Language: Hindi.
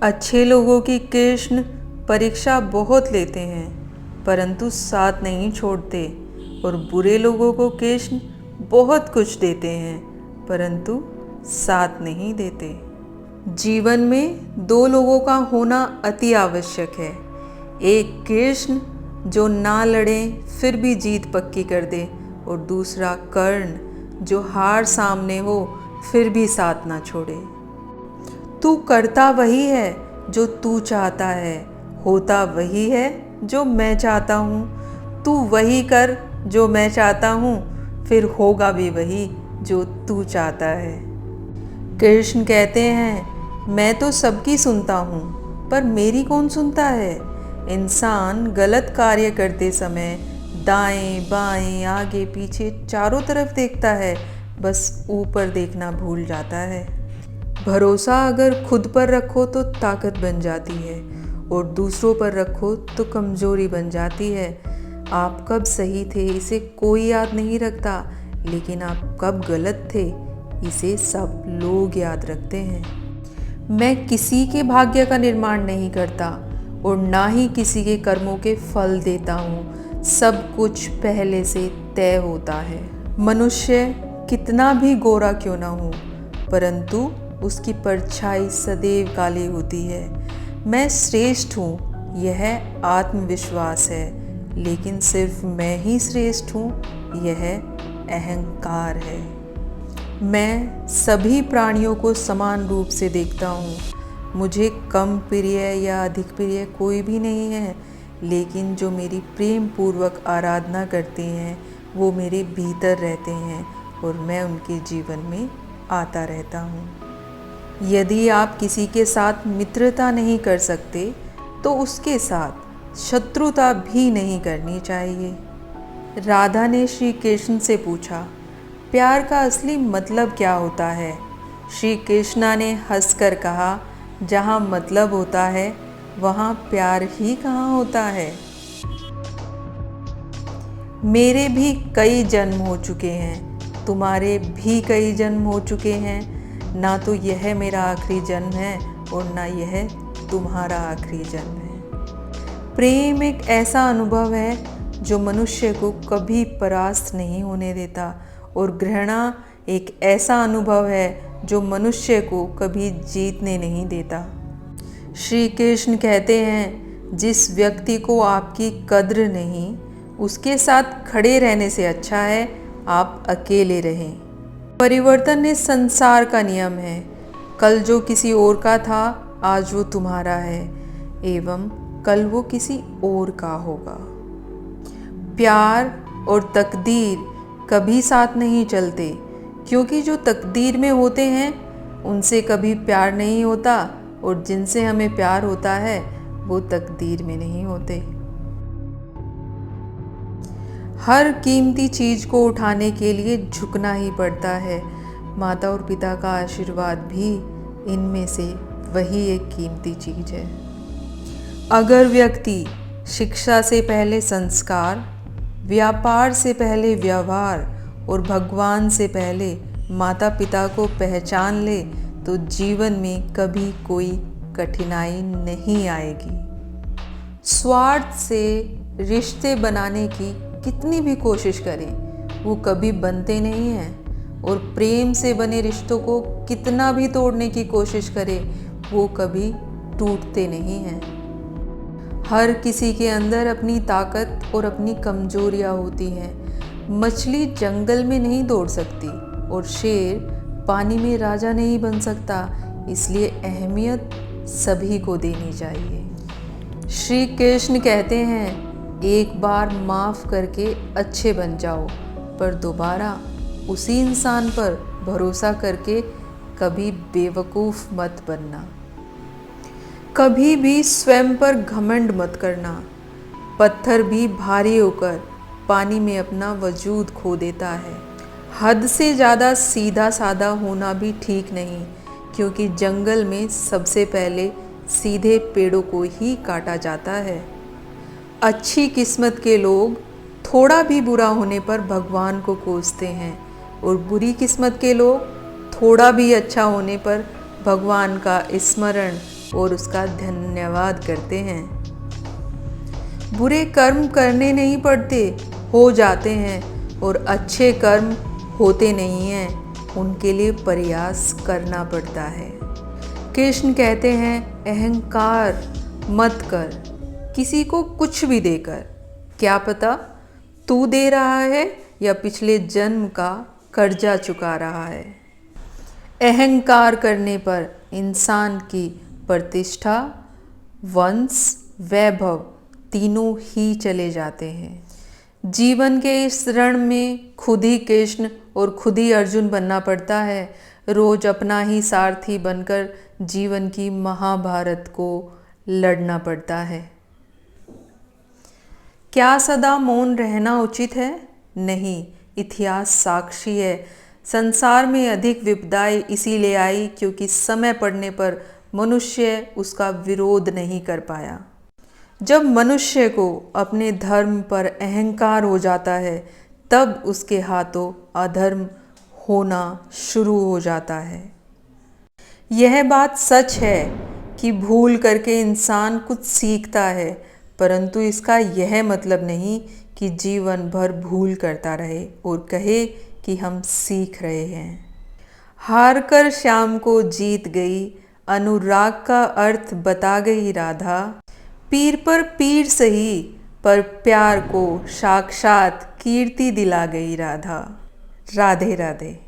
अच्छे लोगों की कृष्ण परीक्षा बहुत लेते हैं परंतु साथ नहीं छोड़ते, और बुरे लोगों को कृष्ण बहुत कुछ देते हैं परंतु साथ नहीं देते। जीवन में दो लोगों का होना अति आवश्यक है। एक कृष्ण जो ना लड़े फिर भी जीत पक्की कर दे, और दूसरा कर्ण जो हार सामने हो फिर भी साथ ना छोड़े। तू करता वही है जो तू चाहता है, होता वही है जो मैं चाहता हूँ। तू वही कर जो मैं चाहता हूँ, फिर होगा भी वही जो तू चाहता है। कृष्ण कहते हैं, मैं तो सबकी सुनता हूँ पर मेरी कौन सुनता है। इंसान गलत कार्य करते समय दाएं बाएं आगे पीछे चारों तरफ देखता है, बस ऊपर देखना भूल जाता है। भरोसा अगर खुद पर रखो तो ताकत बन जाती है, और दूसरों पर रखो तो कमज़ोरी बन जाती है। आप कब सही थे इसे कोई याद नहीं रखता, लेकिन आप कब गलत थे इसे सब लोग याद रखते हैं। मैं किसी के भाग्य का निर्माण नहीं करता और ना ही किसी के कर्मों के फल देता हूँ। सब कुछ पहले से तय होता है। मनुष्य कितना भी गोरा क्यों ना हो, परंतु उसकी परछाई सदैव काली होती है। मैं श्रेष्ठ हूँ यह आत्मविश्वास है, लेकिन सिर्फ मैं ही श्रेष्ठ हूँ यह अहंकार है। मैं सभी प्राणियों को समान रूप से देखता हूँ। मुझे कम प्रिय या अधिक प्रिय कोई भी नहीं है, लेकिन जो मेरी प्रेम पूर्वक आराधना करते हैं वो मेरे भीतर रहते हैं और मैं उनके जीवन में आता रहता हूँ। यदि आप किसी के साथ मित्रता नहीं कर सकते तो उसके साथ शत्रुता भी नहीं करनी चाहिए। राधा ने श्री कृष्ण से पूछा, प्यार का असली मतलब क्या होता है। श्री कृष्णा ने हंसकर कहा, जहाँ मतलब होता है वहाँ प्यार ही कहाँ होता है। मेरे भी कई जन्म हो चुके हैं, तुम्हारे भी कई जन्म हो चुके हैं। ना तो यह मेरा आखिरी जन्म है और ना यह तुम्हारा आखिरी जन्म है। प्रेम एक ऐसा अनुभव है जो मनुष्य को कभी परास्त नहीं होने देता, और घृणा एक ऐसा अनुभव है जो मनुष्य को कभी जीतने नहीं देता। श्री कृष्ण कहते हैं, जिस व्यक्ति को आपकी कद्र नहीं, उसके साथ खड़े रहने से अच्छा है आप अकेले रहें। परिवर्तन इस संसार का नियम है। कल जो किसी और का था आज वो तुम्हारा है, एवं कल वो किसी और का होगा। प्यार और तकदीर कभी साथ नहीं चलते, क्योंकि जो तकदीर में होते हैं उनसे कभी प्यार नहीं होता, और जिनसे हमें प्यार होता है वो तकदीर में नहीं होते। हर कीमती चीज़ को उठाने के लिए झुकना ही पड़ता है। माता और पिता का आशीर्वाद भी इनमें से वही एक कीमती चीज़ है। अगर व्यक्ति शिक्षा से पहले संस्कार, व्यापार से पहले व्यवहार और भगवान से पहले माता पिता को पहचान ले तो जीवन में कभी कोई कठिनाई नहीं आएगी। स्वार्थ से रिश्ते बनाने की कितनी भी कोशिश करें वो कभी बनते नहीं हैं, और प्रेम से बने रिश्तों को कितना भी तोड़ने की कोशिश करें वो कभी टूटते नहीं हैं। हर किसी के अंदर अपनी ताकत और अपनी कमजोरियां होती हैं। मछली जंगल में नहीं दौड़ सकती और शेर पानी में राजा नहीं बन सकता, इसलिए अहमियत सभी को देनी चाहिए। श्री कृष्ण कहते हैं, एक बार माफ़ करके अच्छे बन जाओ, पर दोबारा उसी इंसान पर भरोसा करके कभी बेवकूफ़ मत बनना। कभी भी स्वयं पर घमंड मत करना। पत्थर भी भारी होकर पानी में अपना वजूद खो देता है। हद से ज़्यादा सीधा साधा होना भी ठीक नहीं, क्योंकि जंगल में सबसे पहले सीधे पेड़ों को ही काटा जाता है। अच्छी किस्मत के लोग थोड़ा भी बुरा होने पर भगवान को कोसते हैं, और बुरी किस्मत के लोग थोड़ा भी अच्छा होने पर भगवान का स्मरण और उसका धन्यवाद करते हैं। बुरे कर्म करने नहीं पड़ते, हो जाते हैं, और अच्छे कर्म होते नहीं हैं, उनके लिए प्रयास करना पड़ता है। कृष्ण कहते हैं, अहंकार मत कर किसी को कुछ भी देकर। क्या पता तू दे रहा है या पिछले जन्म का कर्जा चुका रहा है। अहंकार करने पर इंसान की प्रतिष्ठा, वंश, वैभव तीनों ही चले जाते हैं। जीवन के इस रण में खुद ही कृष्ण और खुद ही अर्जुन बनना पड़ता है। रोज अपना ही सारथी बनकर जीवन की महाभारत को लड़ना पड़ता है। क्या सदा मौन रहना उचित है? नहीं, इतिहास साक्षी है। संसार में अधिक विपदाएं इसीलिए आई क्योंकि समय पड़ने पर मनुष्य उसका विरोध नहीं कर पाया। जब मनुष्य को अपने धर्म पर अहंकार हो जाता है, तब उसके हाथों अधर्म होना शुरू हो जाता है। यह बात सच है कि भूल करके इंसान कुछ सीखता है, परंतु इसका यह मतलब नहीं कि जीवन भर भूल करता रहे और कहे कि हम सीख रहे हैं। हार कर शाम को जीत गई, अनुराग का अर्थ बता गई राधा। पीर पर पीर सही, पर प्यार को साक्षात कीर्ति दिला गई राधा। राधे राधे।